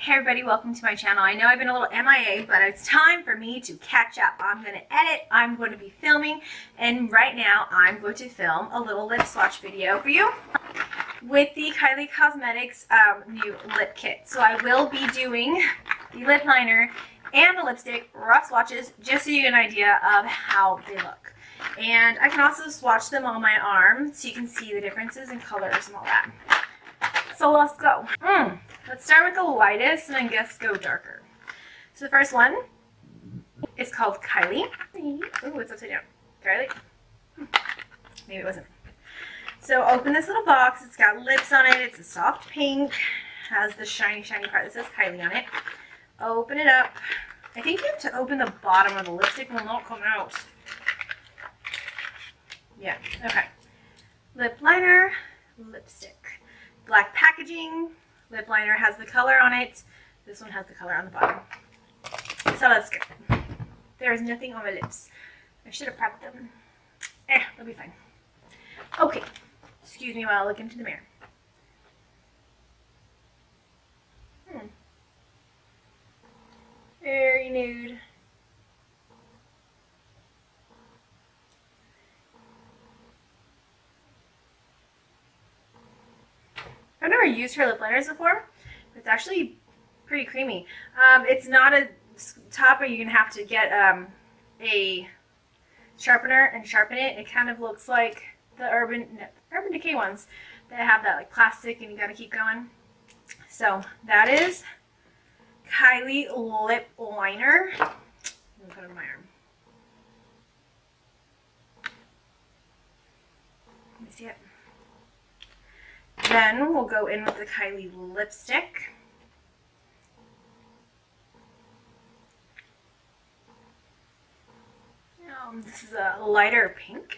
Hey everybody, welcome to my channel. I know I've been a little MIA, but it's time for me to catch up. I'm going to edit, I'm going to be filming, and right now I'm going to film a little lip swatch video for you with the Kylie Cosmetics new lip kit. So I will be doing the lip liner and the lipstick rough swatches just so you get an idea of how they look. And I can also swatch them on my arm so you can see the differences in colors and all that. So let's go. Let's start with the lightest and I guess go darker. So the first one is called Kylie. Ooh, it's upside down. Kylie? Maybe it wasn't. So open this little box. It's got lips on it. It's a soft pink. Has the shiny part that says Kylie on it. Open it up. I think you have to open the bottom or the lipstick will not come out. Yeah, okay. Lip liner, lipstick. Black packaging. Lip liner has the color on it. This one has the color on the bottom. So let's go. There is nothing on my lips. I should have prepped them. They'll be fine. Okay. Excuse me while I look into the mirror. Very nude. I've never used her lip liners before, but it's actually pretty creamy. It's not a topper. You're going to have to get a sharpener and sharpen it. It kind of looks like the Urban Decay ones that have that like plastic and you got to keep going. So that is Kylie lip liner. I'm going to put it on my arm. Let me see it. Then we'll go in with the Kylie lipstick. This is a lighter pink,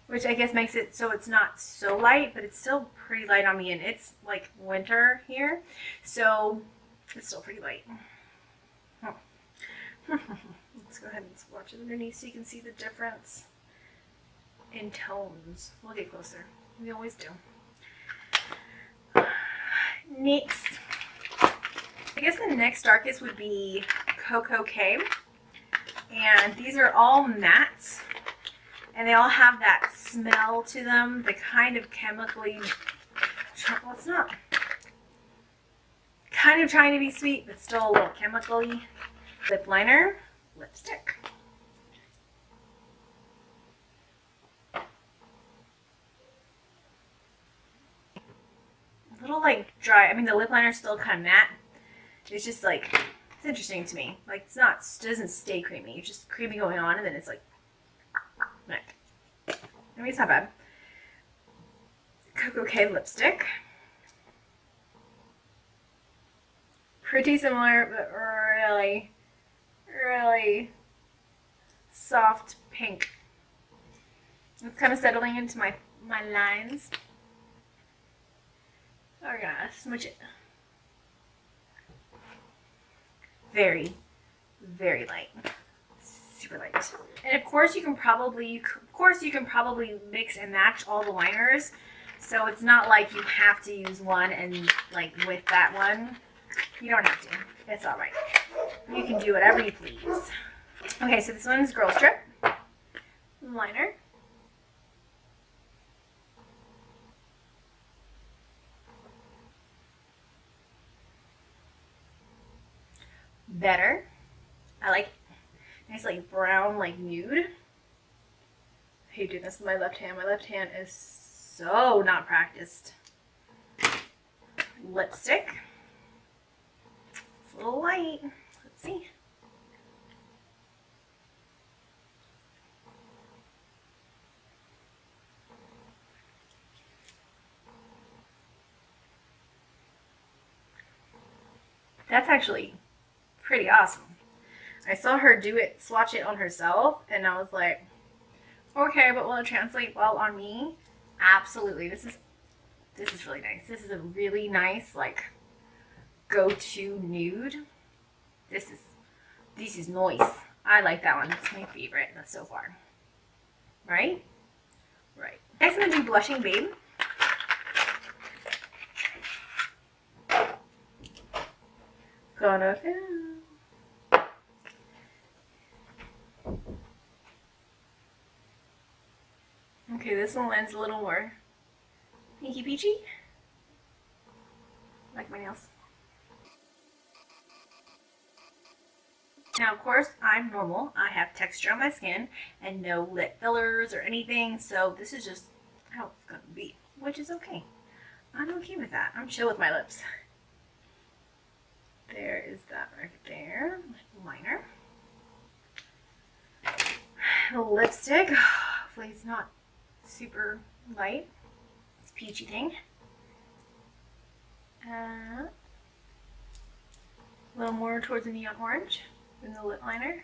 which I guess makes it so it's not so light, but it's still pretty light on me, and it's like winter here, so it's still pretty light. Let's go ahead and swatch it underneath so you can see the difference in tones. We'll get closer. We always do. Next, I guess the next darkest would be Cocoa K. And these are all mattes. And they all have that smell to them. The kind of chemically, well, it's not kind of trying to be sweet, but still a little chemically. Lip liner, lipstick. Little like dry. I mean, the lip liner is still kind of matte. It's just like, it's interesting to me. Like, it's not, it doesn't stay creamy. It's just creamy going on, and then it's like, I mean, it's not bad. Cocoa K lipstick. Pretty similar, but really, really soft pink. It's kind of settling into my lines. We're gonna smooch it. Very, very light, super light. And of course you can probably mix and match all the liners. So it's not like you have to use one and like with that one. You don't have to. It's all right. You can do whatever you please. Okay, so this one is Girl Strip liner. Better. I like nice like brown like nude. I hate doing this with my left hand. My left hand is so not practiced. Lipstick. It's a little light. Let's see. That's actually pretty awesome. I saw her do it, swatch it on herself, and I was like, okay, but will it translate well on me? Absolutely. This is really nice. This is a really nice like go-to nude. This is nice. I like that one. It's my favorite so far. Right? Right. Next I'm gonna do Blushing Babe. gonna film. Okay, this one lends a little more pinky peachy. Like my nails. Now, of course, I'm normal. I have texture on my skin and no lip fillers or anything, so this is just how it's gonna be, which is okay. I'm okay with that. I'm chill with my lips. There is that right there, liner. The lipstick, hopefully it's not super light. It's a peachy thing. A little more towards the neon orange than the lip liner.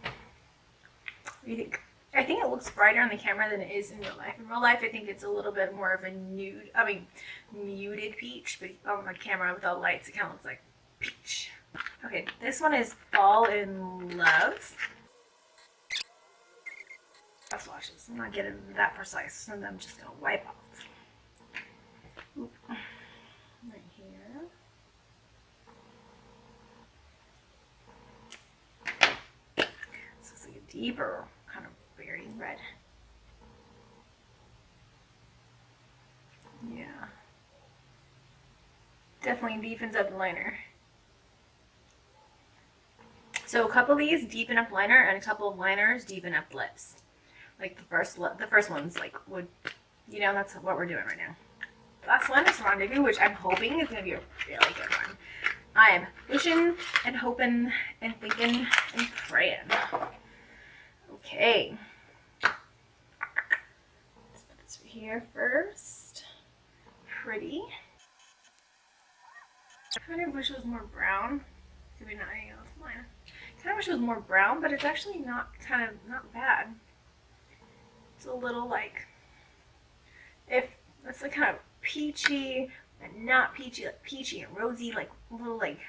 What do you think? I think it looks brighter on the camera than it is in real life. In real life, I think it's a little bit more of a muted peach, but on the camera with all the lights, it kind of looks like peach. Okay, this one is Fall in Love. Swatches. I'm not getting that precise, and I'm just gonna wipe off. Oop. Right here. This is like a deeper kind of berry red. Yeah. Definitely deepens up the liner. So a couple of these deepen up liner, and a couple of liners deepen up lips. Like the first one's like would, you know, that's what we're doing right now. The last one is Rendezvous, which I'm hoping is gonna be a really good one. I am wishing and hoping and thinking and praying. Okay. Let's put this right here first. Pretty. I kind of wish it was more brown. Maybe not any else. Mine. Kind of wish it was more brown, but it's actually not bad. It's a little like, if it's like kind of peachy and not peachy, like peachy and rosy, like a little like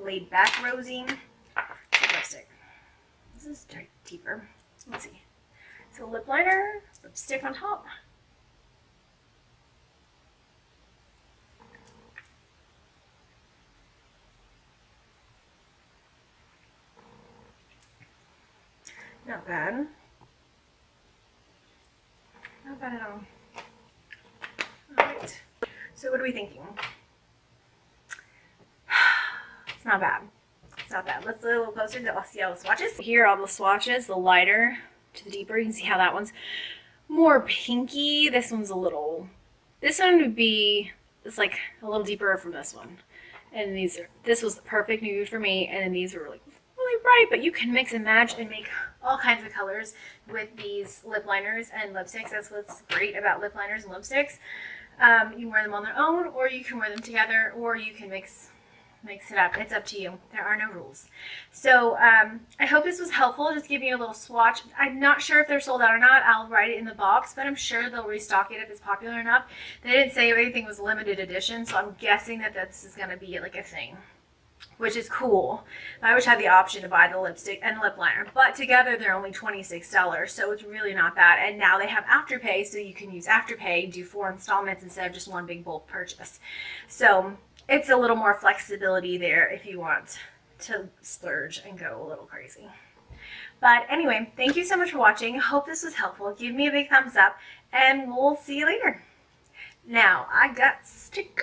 laid back rosy lipstick. This is deeper. Let's see. So lip liner, lipstick on top. Not bad. Not bad at all. Alright. So what are we thinking? It's not bad. It's not bad. Let's look a little closer to see all the swatches. Here are all the swatches, the lighter to the deeper. You can see how that one's more pinky. This one's a little, this one would be, it's like a little deeper from this one. And this was the perfect nude for me, and then these were like really bright, but you can mix and match and make all kinds of colors with these lip liners and lipsticks. That's what's great about lip liners and lipsticks. You can wear them on their own, or you can wear them together, or you can mix it up. It's up to you. There are no rules. So I hope this was helpful. Just giving you a little swatch. I'm not sure if they're sold out or not. I'll write it in the box, but I'm sure they'll restock it if it's popular enough. They didn't say if anything was limited edition, so I'm guessing that this is going to be like a thing, which is cool. I wish I had the option to buy the lipstick and lip liner, but together they're only $26, so it's really not bad. And now they have Afterpay, so you can use Afterpay, do 4 installments instead of just one big bulk purchase. So it's a little more flexibility there if you want to splurge and go a little crazy. But anyway, thank you so much for watching. Hope this was helpful. Give me a big thumbs up, and we'll see you later. Now, I got stick